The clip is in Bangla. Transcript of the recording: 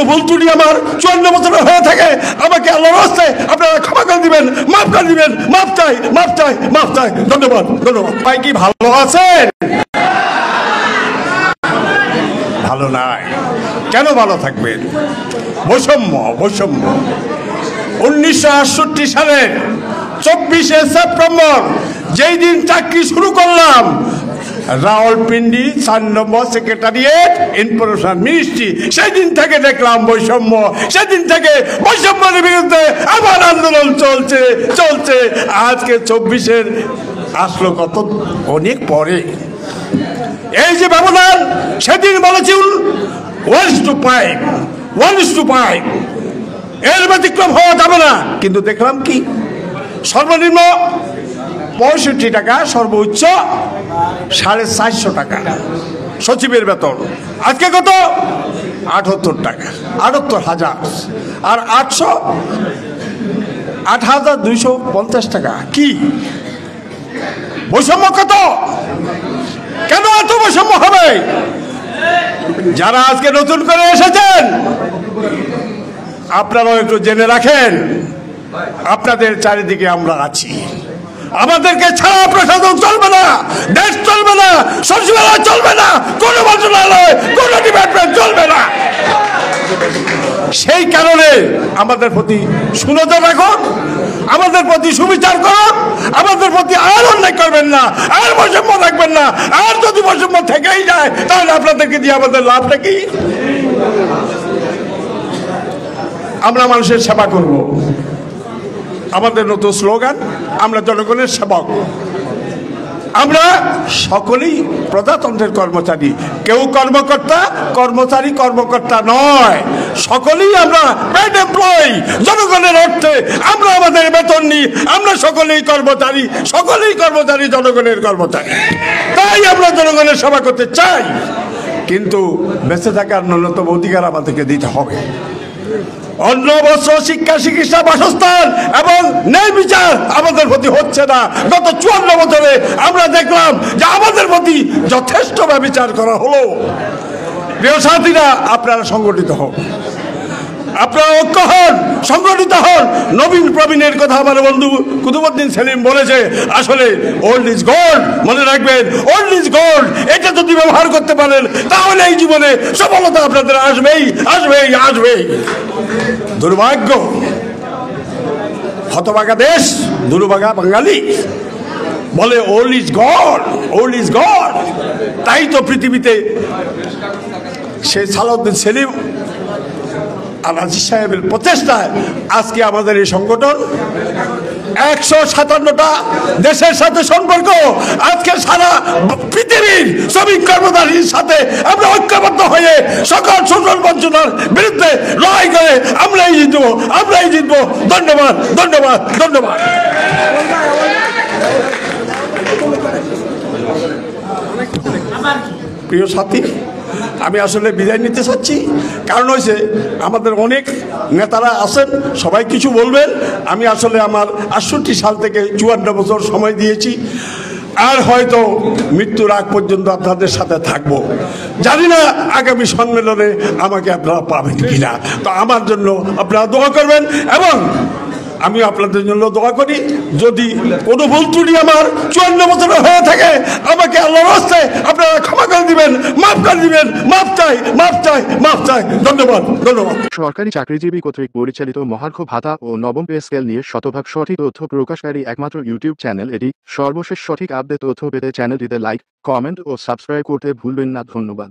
ভুল ত্রুটি আমার 54 বছর হয়ে থাকে, আমাকে আল্লাহর রাস্তায় আপনারা ক্ষমা করে দিবেন, মাফ করে দিবেন। মাফ চাই, মাফ চাই, মাফ চাই। ধন্যবাদ, ধন্যবাদ। ভাই কি ভালো আছেন? ভালো নাই কেন? ভালো থাকবেন। বৈষম্য, বৈষম্য। 1968 সালের 24শে সেপ্টেম্বর যেই দিন চাকরি শুরু করলাম, রাওয়ালপিন্ডি 4 নম্বর সেক্রেটারিয়েট ইনফরমেশন মিনিস্ট্রি, সেই দিন থেকে দেখলাম বৈষম্য। সেদিন থেকে বৈষম্যের বিরুদ্ধে আবার আন্দোলন চলছে চলছে। আজকে 24-এর আসলো কত অনেক পরে। এই যে ব্যবধান, সেদিন বলেছি 1:5 এর ব্যতিক্রম হওয়া যাবে না। কিন্তু দেখলাম কি, সর্বনিম্ন 65 টাকা, সর্বোচ্চ 450 টাকা সচিবের বেতন। আজকে কত? 78 টাকা, 78,000। আর 8,250 টাকা। কি বৈষম্য? কত? কেন এত বৈষম্য হবে? যারা আজকে নতুন করে এসেছেন, আপনারাও একটু জেনে রাখেন, আপনাদের চারিদিকে আমরা আছি। আমাদেরকে ছাড়া প্রশাসন চলবে না, দেশ চলবে না, সচিবালয় চলবে না, কোন মন্ত্রণালয়, কোন ডিপার্টমেন্ট চলবে না। সেই কারণে আমাদের প্রতি সুনজর রাখুন, আমাদের প্রতি সুবিচার করুন, আমাদের প্রতি আর অন্যায় করবেন না, আর বৈষম্য রাখবেন না। আর যদি বৈষম্য থেকেই যায়, তাহলে আপনাদেরকে দিয়ে আমাদের লাভটা কি? আমরা মানুষের সেবা করব, আমাদের নতুন স্লোগান, আমরা জনগণের সেবক। আমরা সকলেই প্রজাতন্ত্রের কর্মচারী, কেউ কর্মকর্তা কর্মচারী কর্মকর্তা নয়, সকলেই আমরা পেড এমপ্লয়ি। জনগণের অর্থে আমরা আমাদের বেতন নিই, আমরা সকলেই কর্মচারী, সকলেই কর্মচারী, জনগণের কর্মচারী। তাই আমরা জনগণের সেবা করতে চাই, কিন্তু বেঁচে থাকার ন্যূনতম অধিকার আমাদেরকে দিতে হবে। অন্ন, বস্ত্র, শিক্ষা, চিকিৎসা, বাসস্থান এবং ন্যায় বিচার আমাদের প্রতি হচ্ছে না। গত 54 বছরে আমরা দেখলাম যে আমাদের প্রতি যথেষ্ট ব্যভিচার করা হলো। প্রিয় সাথীরা, আপনারা সংগঠিত হন, আপনারা ঐক্য হন, সংগঠিত হন। নবীন প্রবীণের কথা আমার বন্ধু কুতুবউদ্দিন সেলিম বলেছে, আসলে ওল্ড ইজ গোল্ড। মনে রাখবেন, ওল্ড ইজ গোল্ড। এটা যদি ব্যবহার করতে পারেন, তাহলে এই জীবনে সফলতা আপনাদের আসবেই, আসবেই, আসবেই। দুর্ভাগ্য, হতভাগা দেশ, দুর্ভাগা বাঙালি বলে old is god, old is god. তাই তো পৃথিবীতে সেই সালাউদ্দিন সেলিম আল-আজিজ সাহেবের প্রচেষ্টায় আজকে আমাদের এই সংগঠন 157টা দেশের সাথে সম্পর্ক। আজকে সারা পৃথিবীর শ্রমিক কর্মচারীর সাথে আমরা ঐক্যবদ্ধ হয়ে সকল শোষণ বঞ্চনার বিরুদ্ধে লড়াই করে আমরাই জিতবো, আমরাই জিতবো। ধন্যবাদ, ধন্যবাদ, ধন্যবাদ। প্রিয় সাথী, আমি আসলে বিদায় নিতে চাচ্ছি। কারণ হয়েছে, আমাদের অনেক নেতারা আছেন, সবাই কিছু বলবেন। আমি আসলে আমার 68 সাল থেকে 54 বছর সময় দিয়েছি, আর হয়তো মৃত্যুর আগ পর্যন্ত আপনাদের সাথে থাকবো। জানি না আগামী সম্মেলনে আমাকে আপনারা পাবেন কিনা। তো আমার জন্য আপনারা দোয়া করবেন, এবং আমি আপনাদের জন্য দোয়া করি। যদি কোনো ভুল ত্রুটি আমার 54 বছর হয়ে থাকে, আমাকে আল্লাহর রাস্তায় আপনারা ক্ষমা করে দিবেন, মাফ করে দিবেন। মাফ চাই, মাফ চাই, মাফ চাই। ধন্যবাদ, ধন্যবাদ। সরকারি চাকরিজীবী কর্তৃক পরিচালিত মহার্ঘ ভাতা ও নবম পে স্কেল নিয়ে শতভাগ সঠিক তথ্য প্রকাশকারী একমাত্র ইউটিউব চ্যানেল এটি। সর্বশেষ সঠিক আপডেট তথ্য পেতে চ্যানেলটিতে লাইক, কমেন্ট ও সাবস্ক্রাইব করতে ভুলবেন না। ধন্যবাদ।